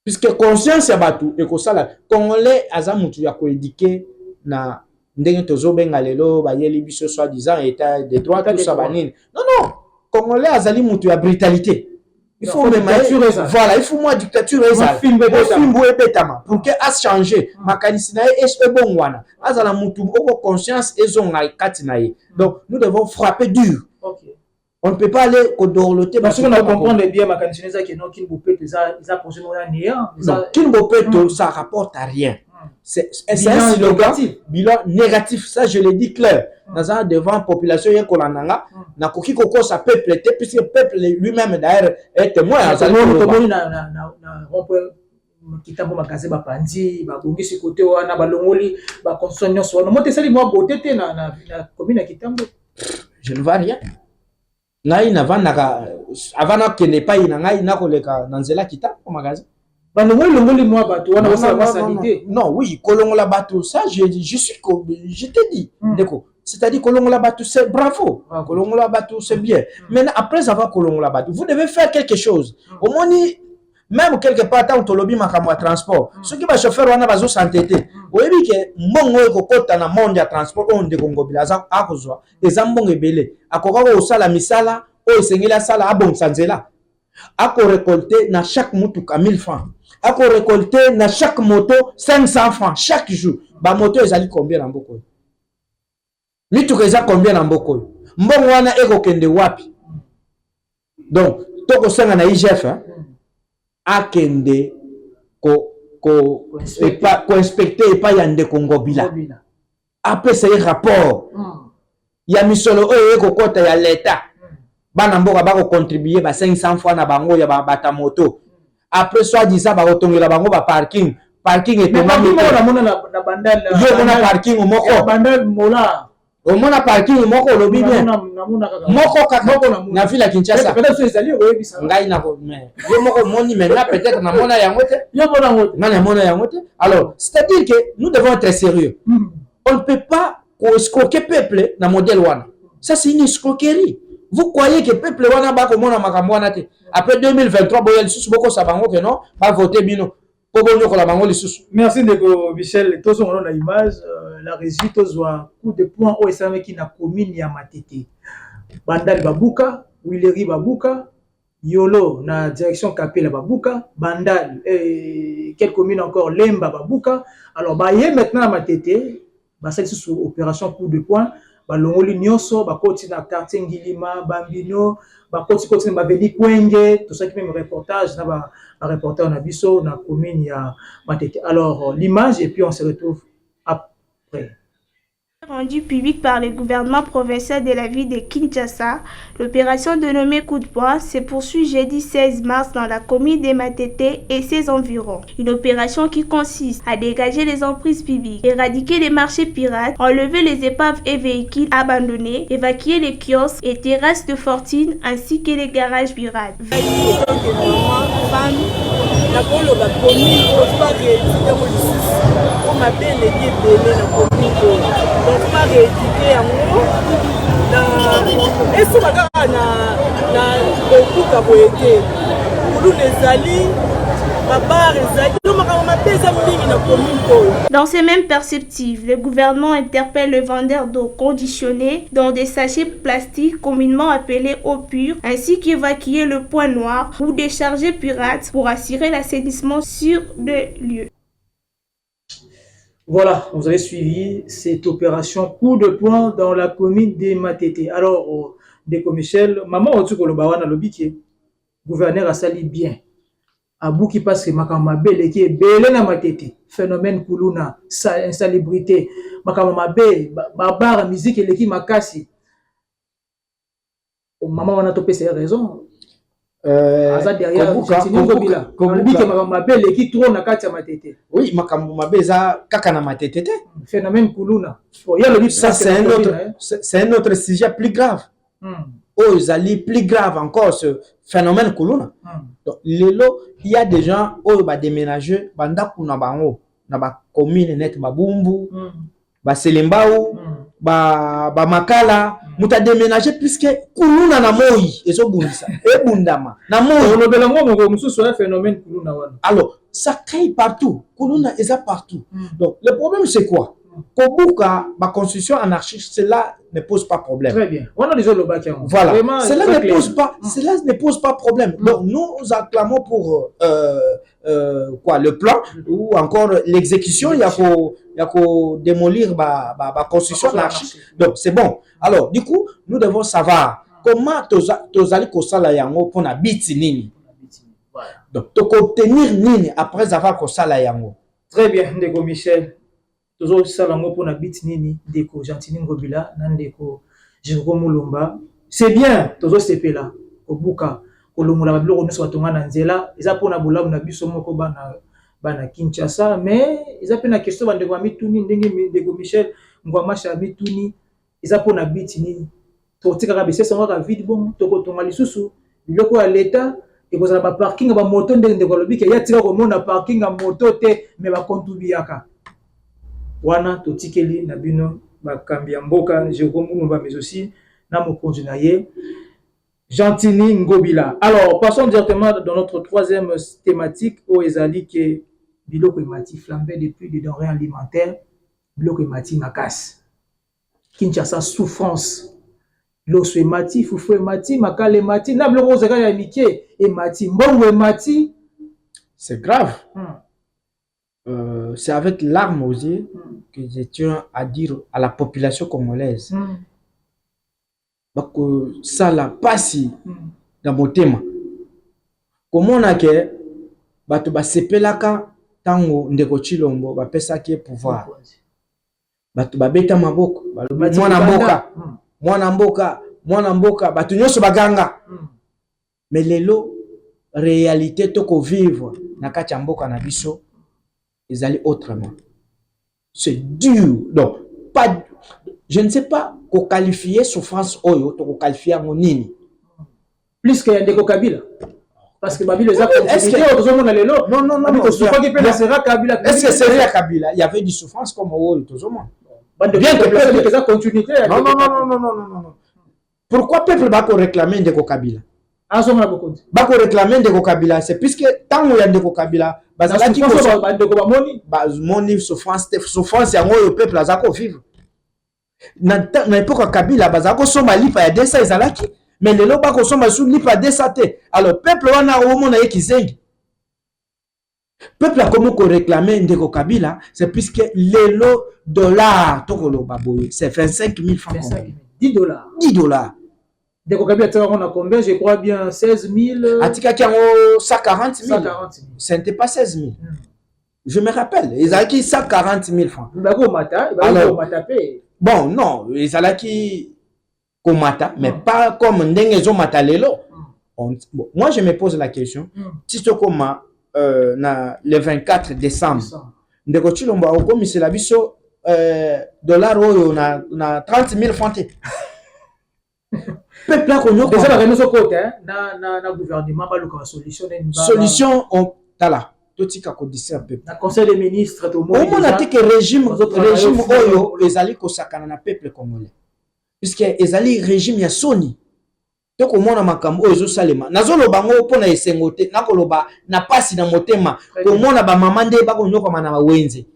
Puisque conscience ya batu ekosala Congolais aza mutu ya koéduquer na ndenge tozobenga lelo bayeli biso soi-disant état de droit tout ça banini. Non, Congolais azali mutu ya brutalité. Il faut même voilà, il faut moi dictature ezala. Fimbo ebetama pour que as changer makanisi na e bon wana. Azala mutu oko conscience ezonga kati na ye. Donc nous devons frapper dur. On ne peut pas aller au dorloté. Parce qu'on a compris bien, ma candidature qui est non Kinbo Peto, ils ont posé mon néant. Kinbo Peto, ça rapporte à rien. C'est un slogan, bilan négatif. Ça, je l'ai dit clair. Dans un devant la population, il y a Kolananga, na koki koko ça peut prêter, puisque le peuple lui-même d'ailleurs est témoin. Kitambo makaze ba pandi ba bongi ce côté wana ba longoli ba construction nyonso wana mote sali moi beauté te na commune ya Kitambo. Je ne vois rien. Ngai navanaka avana kene pa ina ngai nakoleka na nzela kita ko magasin longoli moi bato wana ba sanité. Non, oui, kolongola bato ça je te dis d'accord. C'est-à-dire kolongola bato c'est bravo. Kolongola bato c'est bien. Maintenant après avoir kolongola bato, vous devez faire quelque chose. Au moins même quelque part tant tolobi makambo ya transport. Ceux qui va chauffeur wana bazo s'entêter. Oyebi ke mbongo ekokota na monde ya transport on de Congo bilaza akozwa ezambongo ebele. Akokako osala misala oyo esengeli asala abongisa nzela akorécolte na chaque motuka 1000 francs akorécolte na chaque moto 500 francs chaque jour. Bamoto ezali combien na mboka oyo? Mituka eza combien na mboka oyo? Mbongo wana ekokende wapi? Donc tokosenga na IGF akende ko inspecter epai ya ndeko Ngobila apesa ye rapport ya misolo oyo ekokota ya leta bana mboka bakocontribuer ba 500 fois na bango ya bata moto. Après soi-disant bakotongela bango ba parking etongami na bandal yo mona parking moko bandal mola omona parking moko olobi bien moko kaka na ville ya Kinshasa ngai na yo moko moni maintenant peut-être na mona yango te yo mona ngote na mona yango te. Alors c'est-à-dire que nous devons être sérieux. On ne peut pas escroquer peuple na modèle wana. Ça c'est une escroquerie. Vous croyez que peuple wana ba ko mona makambo wana te? Après 2023 boyel sous boko sabango que non ba voter bino. Merci de Michel. Tous on a l'image, la régie, tous un coup de poing au SAM qui n'a commune ya matete. Bandal Babuka, Willery Babuka, Yolo na direction Kapela Babuka, Bandal quelle commune encore Lemba Babuka. Alors bah y maintenant à matete, bah ça c'est sur opération coup de poing. Ba longoli nyonso ba koti na quartier Ngilima Bambino ba koti na baveli Kwenge tout ça qui même reportage na ba reporter na biso na commune ya Matete. Alors l'image et puis on se retrouve après. Rendu public par le gouvernement provincial de la ville de Kinshasa, l'opération dénommée Coup de poing se poursuit jeudi 16 mars dans la commune de Matete et ses environs. Une opération qui consiste à dégager les emprises publiques, éradiquer les marchés pirates, enlever les épaves et véhicules abandonnés, évacuer les kiosques et terrasses de fortune ainsi que les garages pirates. Donc pas rééditer en gros et ce bagage na beaucoup caboité pour les alliés. Dans ces mêmes perspectives, le gouvernement interpelle le vendeur d'eau conditionnée dans des sachets plastiques communément appelés eau pure, ainsi qu'évacuer le point noir ou décharger pirates pour assurer l'assainissement sur le lieu. Voilà, vous avez suivi cette opération coup de poing dans la commune de Matete. Alors, Deko Michel, maman Otukolobawana Lobiki, gouverneur a sali bien. Abou qui passe Makama Bele qui est belé na Matete. Phénomène Kuluna, insalubrité. Makama Bele, barbare, musique et l'équipe Makasi. Maman on a topé ses raisons. Derrière, oui, Kakana Matete. Phénomène Kuluna. Ça, c'est un autre sujet plus grave. Oh, ils plus grave encore, ce phénomène Kuluna. Donc, il y a des gens qui ont déménagé, na ba commune net Babumbu, ba Selembao, ba Makala, muta déménager puisque Kuluna na moi ezo bundisa e bundama na moi on obela ngo musu so un phénomène Kuluna wana. Alors ça crée partout, Kuluna est partout. Donc le problème c'est quoi? Kobuka ba construction anarchique, cela ne pose pas problème. Très bien. On a déjà le bac. Voilà. Vraiment, cela ne pose pas problème. Donc nous acclamons pour quoi, le plan ou encore l'exécution, il y a qu'au démolir la construction anarchique. Donc c'est bon. Alors du coup, nous devons savoir comment tozali kosala yango pour na biti nini. Donc obtenir nini après avoir kosala yango. Très bien, Ndeko Michel. Toujours salango pour na biti nini Ndeko Gentini Ngobila na Ndeko Jérôme Mulumba. C'est bien, toujours CP là. Obuka kolomula babilo nyonso batonga na nzela eza pona bolamu na biso moko bana Kinshasa, mais eza pe na question bande kwa mituni ndenge Ndeko Michel ngwa cha mituni eza pona biti nini totika ka bese songa ka vide bon tokotonga lisusu biloko ya leta ekozala ba parking ba moto ndenge ko lobike ya tika ko mona parking ya moto te mais ba kontubiaka wana totikeli na bino ba kambi ya mboka Jérôme Mulumba mais aussi na mokonzi na ye Gentini Ngobila. Alors, passons directement dans notre troisième thématique au Ezali qui est biloko emati flambé depuis des denrées alimentaires, biloko emati makas. Kinshasa souffrance. Loso emati, fufu emati, makale emati, na biloko ozaka ya mike emati, mbongo emati. C'est grave. C'est avec larmes aux yeux que je tiens à dire à la population congolaise que ça la passe dans mon thème. Comment on a que bato ba sepelaka tango ndeko Chilombo ba pesa ki pouvoir. Bato ba beta maboko, mwana mboka, bato nyonso baganga. Mais lelo réalité toko vivre na kati ya mboka na biso ezali autrement. C'est dur. Donc pas, je ne sais pas qu'on qualifier souffrance oyo to ko qualifier nini. Plus que ndeko Kabila. Parce que Babylone est-ce que non, est-ce que c'est Kabila? Il y avait du souffrance comme au Tozoma. Bien que ça continuité. Non. Pourquoi peuple va réclamer Ndeko Kabila? Bako réclamer Ndeko Kabila, c'est puisque tant où il y a Ndeko Kabila, bazalaki moni souffrance ya ngoyo peuple azako vivre. Na époque Kabila bazako soma lipa ya desa ezalaki. Mais les lois qui sont sous lipa desate. Alors peuple wana omona ekizengi. Peuple a comment qu'on réclamait Ndeko Kabila, c'est puisque les lots dollars tokoloba boye, c'est 25 000 francs. 10 dollars. 10 dollars. Ndeko Kabila on a combien? Je crois bien 16 000. Atika qui a 140 000. Ce n'était pas 16 000. Je me rappelle, ils avaient qui 140 000 francs. Alors, bon, non, ils avaient qui Komata, mais pas comme Ndengezo Matalelo. Moi, je me pose la question. Si tu comme le 24 décembre, Ndeko Chilombo a commis la biso dollar na 30 000 francs. Peuple là qu'on déjà la remise au côté na gouvernement ba loka solution on tala totika ko dise un peu. Na conseil des ministres to mo on a dit que régime oyo ezali ko sakana na peuple congolais. Puisque ezali régime ya soni to komona makambo oyo salema nazolo bango pona esengote nakoloba na pasi na motema komona ba mama nde ba konyoka mana ba wenze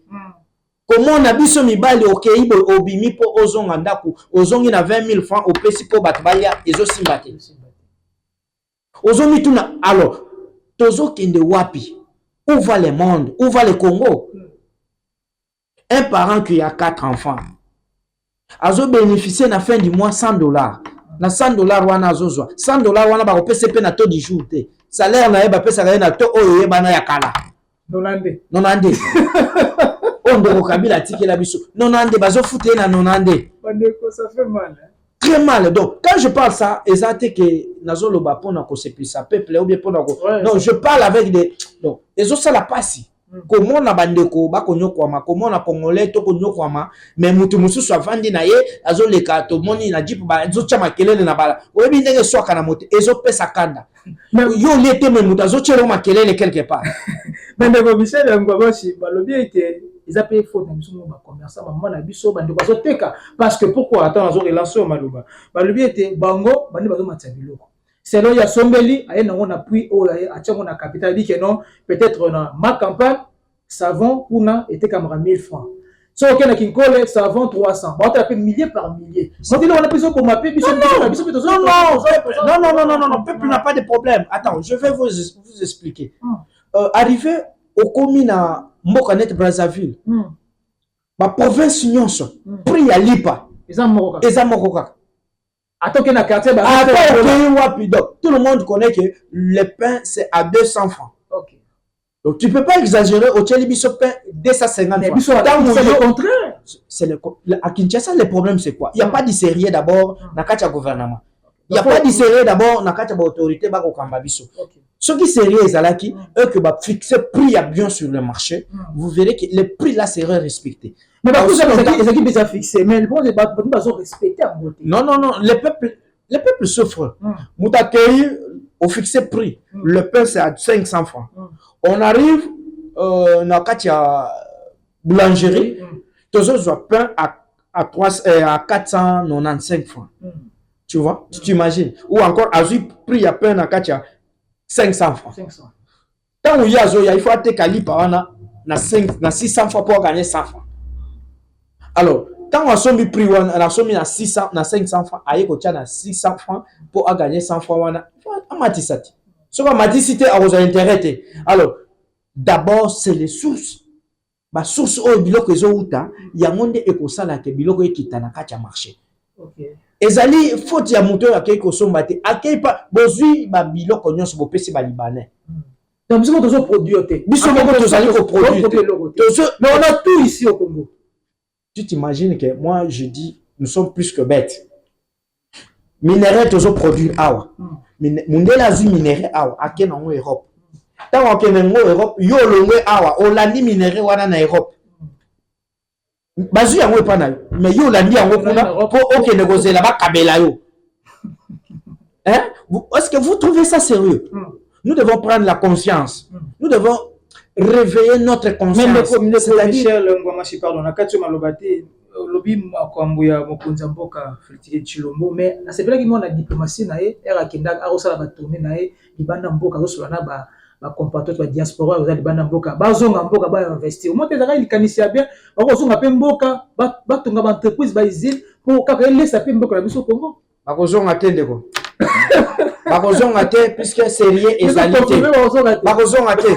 komona biso mibali okeibo obimi po ozonga ndaku ozongi na 20 000 francs opesi po batbaya ezo simbate ozomi tuna. Alors tozo kende wapi? Où va le monde? Où va le Congo? Un parent qui a 4 enfants azo bénéficier na fin du mois 100 dollars. Na 100 dollars wana azozwa 100 dollars wana ba kopesa pe na taux du jour te. Salaire na yeba pesa na taux oyo yeba na yakala. Nonande. Ndeko Kabila tiki la biso. Nonande bazo fouté na nonande. Bandeko ça fait mal. Très mal. Donc quand je parle ça, exacte que nazolo ba pona ko sepisa peuple ou bien pona ko. Non, je parle avec des donc ezo ça la passe. Comment na bandeko ba konyokwama, comment na congolais to konyokwama, mais mutu mususu avandi na ye azo leka to moni na jipu ba ezo chama kelele na bala. Oyebi ndenge soka na moto ezo pesa kanda. Yo lete me mutu azo chelo makelele quelque part. Mais ndeko Michel Ngwabashi balobi ete ils appellent faute na biso ba commerçant maman na biso bandeko azo teka parce que pourquoi attends azo relancer au maloba. Balobi ete bango bandi bazo matsa biloko. C'est là il y a Sombeli aye nango na puis o a tchango na capital dit que non peut-être na ma campagne savon kuna était comme 1000 francs. So ok na kinkole savon 300. Ba on milliers par milliers. Moi on a besoin pour mapper biso non, peuple n'a pas de problème. Attends, je vais vous expliquer. Arrivé au commune à Mbokanet Brazzaville. Ma province nyonso prix à lipa. Ezamoroka. Attends que na quartier tout le monde connaît que le pain c'est à 200 francs. OK. Donc tu peux pas exagérer au Tchelibiso pain 250 francs. C'est le contraire. À Kinshasa le problème c'est quoi? Il y a pas de sérieux d'abord na katia gouvernement. Il y a pas de sérieux d'abord na katia autorité ba ko kamba biso. Ce qui est sérieux ezalaki eux que ba fixer prix à bien sur le marché, vous verrez que les prix là seraient respectés. Mais par contre, les équipes déjà fixées, mais bon, les bâtiments sont respectés en beauté. Non, le peuple souffre. Moutakei, au fixé prix, le pain c'est à 500 francs. On arrive dans la boulangerie, tous autres pain à 495 francs. Tu vois, tu t'imagines. Ou encore, à prix à pain à 500 francs. Tant où il y a, il faut attaquer Kali par an, na 600 francs pour gagner 100 francs. Alors, Quand on a sommi prix, on a sommi à 600, à 500 francs, aïe, on a 600 francs pour gagner 100 francs. On a matisati. Ce qu'on m'a dit, c'était à vos intérêts. Alors, d'abord, c'est les sources. La source au biloko ezouta, il y a monde ekosala ke biloko ekitana kati ya marché. OK. Ezali faute ya moto akei kosomba te, akei pa bozui ba biloko nyonso bopesi ba libanais. Donc biso tozo produire te. Biso moko tozali ko produire. Mais on a tout ici au Congo. Tu t'imagines que moi je dis nous sommes plus que bêtes. Minerai tozo produire awa. Mundela zu minerai awa akena en Europe. Tant qu'on est en Europe, yo longwe awa, olandi minéraux wana na Europe. Bazu yango pa na yo, mais yo landi yango kuna pour OK négocier là-bas kabela yo. Hein? Est-ce que vous trouvez ça sérieux? Nous devons prendre la conscience. Nous devons réveiller notre conscience. C'est-à-dire Ngwamashi pardon, na kati malobate lobi makambo ya mokonza mboka Félix Tshilombo, mais c'est vrai que moi na diplomatie na ye era kenda arosala ba tourner na ye libanda mboka zosolana ba compatriotes ba diaspora bazali bana mboka bazonga mboka ba investir mo tezaka likanisi bien bakozonga pe mboka batonga ba entreprise ba usine pour kaka elesa pe mboka na biso Congo bakozonga te ndeko bakozonga te puisque sérieux ezalité bakozonga te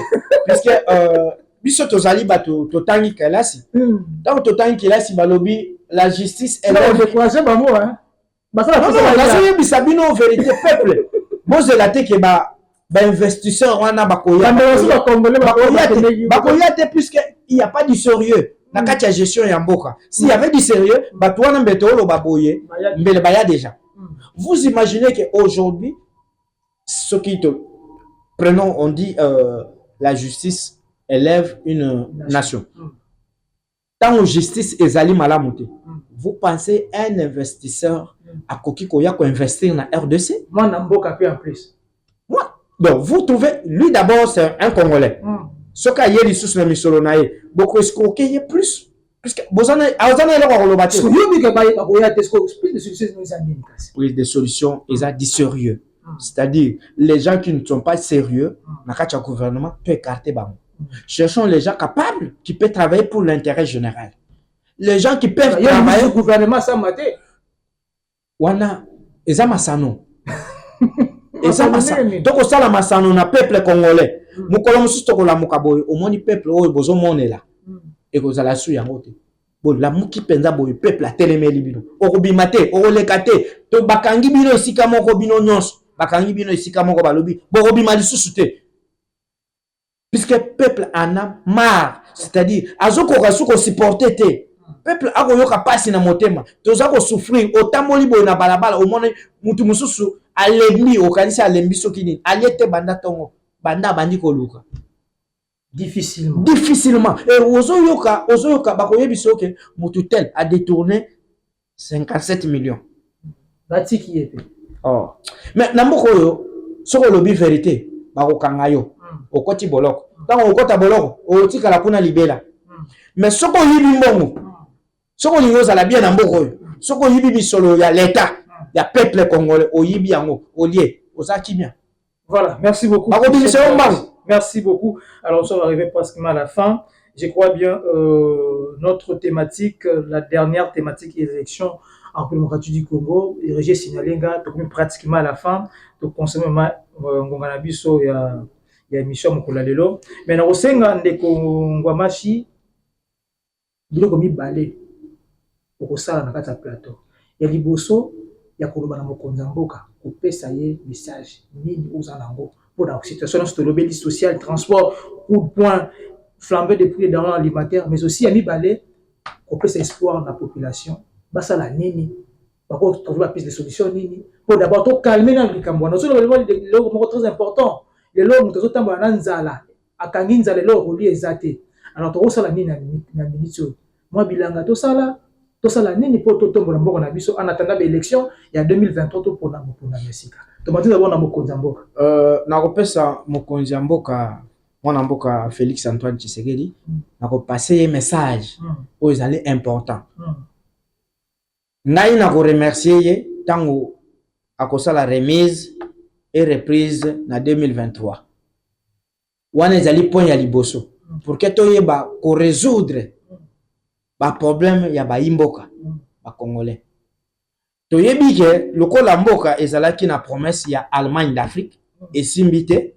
puisque biso tozali bato totangi kelasi donc totangi kelasi balobi la justice elle est décourager ba mo hein basala basala bisabino vérité peuple bozela te ke ba investisseurs wana bakoya puisque il y a pas du sérieux na kati ya gestion ya mboka. S'il y avait du sérieux bato wana mbetolo baboye mbele baya déjà. Vous imaginez que aujourd'hui ce qui te prenons on dit la justice élève une nation. Tant que justice ezali malamu te. Vous pensez un investisseur a koki koya ko investir na RDC? Moi na mboka pe en plus. Moi donc, vous trouvez, lui d'abord, c'est un Congolais. Ce qu'il y a des sous le beaucoup escroqué plus. Puisque, vous en avez plus de solutions, ils ont dit sérieux. C'est-à-dire, les gens qui ne sont pas sérieux, le gouvernement peut écarter. Cherchons les gens capables qui peuvent travailler pour l'intérêt général. Les gens qui peuvent travailler. Le gouvernement, ça m'a dit. Wana, ils ont masano. Et ça, donc ça la masano na peuple congolais. Mukolo mususu tokola mukaboy, omoni peuple oyo bozo monela. Et ko zala su yango te. Bon la muki penza boy peuple a telemeli bino. Okobima te, okoleka te. To bakangi bino esika moko bino nyonso. Bakangi bino esika moko balobi. Bokobima lisusu te. Puisque peuple en a marre, c'est-à-dire azoko kasuko supporter te. Peuple akoyoka pasi na motema. Toza ko souffrir otamboli boy na balabala omoni mutu mususu alembi okanisa alembi sokini aliete banda tongo banda bandi koluka difficilement et ozoyoka bakoyebiso ke mutu tel a détourné 57 millions bati qui était oh mais namboko yo soko lobi vérité bakokanga yo okoti boloko tango okota boloko otikala kuna libela mais soko yibi mbongo soko lingoza la bien na mboko yo soko yibi bisolo ya l'état ya peuple congolais oyibi yango olie ozaki bien. Voilà, merci beaucoup. Merci beaucoup. Alors nous sommes arrivés pratiquement à la fin. Je crois bien notre thématique, la dernière thématique élection en démocratie du Congo, Régis Signalenga, pratiquement à la fin. Donc consommer ngongana biso ya émission mokula lelo. Mais na osenga ndeko ngwamashi biloko mibale okosala na kati ya plateau. Ya liboso ya koloba na mokonza mboka kopesa ye message nini ozanango pour la situation de social, transport, coup de poing, flambée de prix dans l'alimentaire, mais aussi à mi-balé, kopesa espoir dans la population. Basa la nini, par contre trouver la piste de solution nini pour d'abord tout calmer dans le Cambouan. C'est le très important. Les lois nous autant dans nzala, akangi nzala les lois reliés ezate. Alors to sala nini na minute. Moi bilanga to sala nini pour tout tomber mboka na biso en attendant l'élection il y a 2023 pour na mesika. Tomati d'abord na mokonza mboka. Na kopesa mokonza mboka mwana mboka Félix Antoine Tshisekedi na kopasser message aux ezali important. Ngai na ko remercier ye tango akosala remise et reprise na 2023. Wana ezali point ya liboso pour que toyeba ko résoudre problème ya ba imboka ba congolais. To yebi ke lokola mboka ezalaki na promesse ya Allemagne d'Afrique et simbité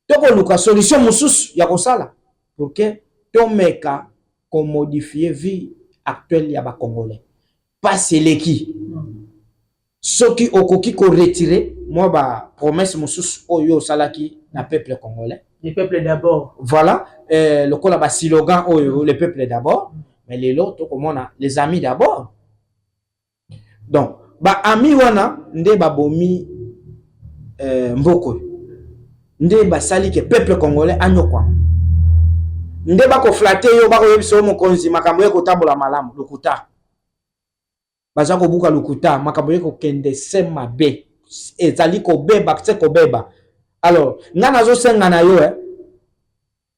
toko luka solution mususu ya kosala pour que tomeka ko modifier vie actuelle ya ba congolais. Pas seleki. Soki okoki ko retirer moi ba promesse mususu oyo salaki na peuple congolais. Le peuple d'abord. Voilà, lokola ba slogan oyo le peuple d'abord, mais les autres comment les amis d'abord. Donc ba ami wana nde ba bomi mboko. Nde ba sali ke peuple congolais anyokwa. Nde ba ko flatter yo ba ko yebiso mokonzi makambo ye ko tambola malamu lokuta. Baza ko buka lokuta makambo ye ko kende sema be. Ezali ko beba tse ko beba. Alors, ngana zo senga na yo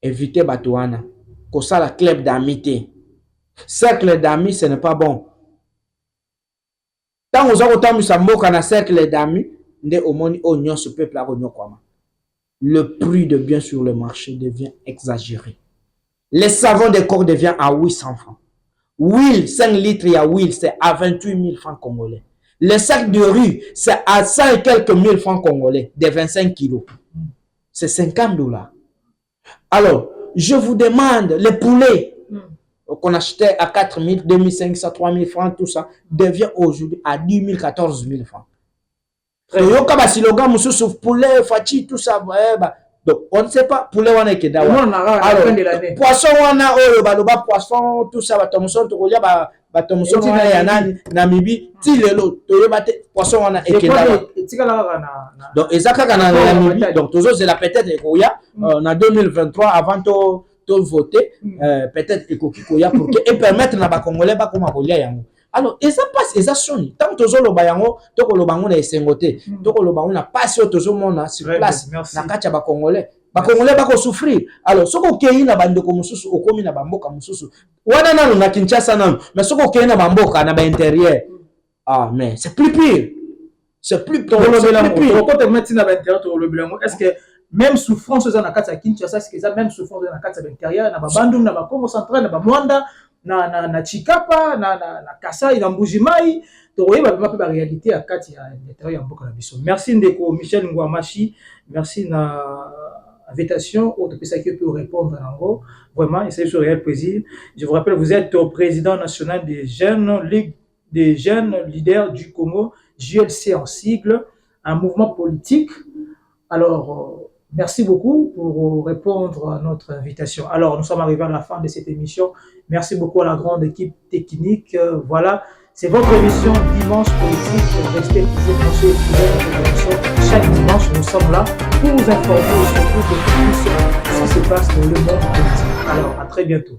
éviter batouana. Ko sala club d'amitié. Cercle d'amis ce n'est pas bon. Tant vous avez autant mis mboka na cercle d'amis, nde omoni onyon ce peuple a konyokwama. Le prix de biens sur le marché devient exagéré. Les savons de corps devient à 800 francs. Huile, 5 litres à huile, c'est à 28 000 francs congolais. Le sac de riz, c'est à 100 et quelques mille francs congolais, de 25 kilos. C'est 50 $. Alors, je vous demande, les poulets qu'on achetait à 4 000, 2 500, 3 000 francs, tout ça, devient aujourd'hui à 10 000, 14 000 francs. Poulet, fachi, tout ça, donc on ne sait pas, poulet wana ekeda wa. Alors, poisson wana oyo baloba poisson, tout ça, batomuson tokolia batomuson wana ya nani Namibi, ti lelo toyeba te poisson wana ekeda wa. Donc ezaka kana na Namibi, donc toujours c'est la peut-être ekoya en 2023 avant to voter peut-être ekoki koya pour que et permettre na ba congolais ba koma kolia yango. Alors, et ça passe, et ça sonne. Tant que tu as un toko lo bango na esengote, toko lo bango na passe tozo mona sur place, na kacha ba congolais. Ba congolais ba ko souffrir. Alors, soko kei na bande ko mususu, okomi na bamboka mususu. Wana nanu na Kinshasa nanu, mais soko kei na bamboka na ba intérieur. Ah, mais c'est plus pire. C'est plus pire. Quand tu mets na ba intérieur to lo bilango, est-ce que même souffrance aux na kacha Kinshasa, est-ce que ça même souffrance na kacha ba intérieur na ba Bandung na ba Congo central na ba Mwanda na Chikapa na Kasai na Mbujimai to yeba ba pe réalité à kati ya intérieur ya mboka na biso. Merci ndeko Michel Ngwamashi, merci na invitation au pesa qui peut répondre en gros. Vraiment, c'est un réel plaisir. Je vous rappelle, vous êtes au président national des jeunes leaders du Congo, JLC en sigle, un mouvement politique. Alors merci beaucoup pour répondre à notre invitation. Alors, nous sommes arrivés à la fin de cette émission. Merci beaucoup à la grande équipe technique. Voilà, c'est votre émission Dimanche Politique. Restez toujours branchés sur chaque dimanche. Nous sommes là pour vous informer surtout de tout ce qui se passe dans le monde politique. Alors, à très bientôt.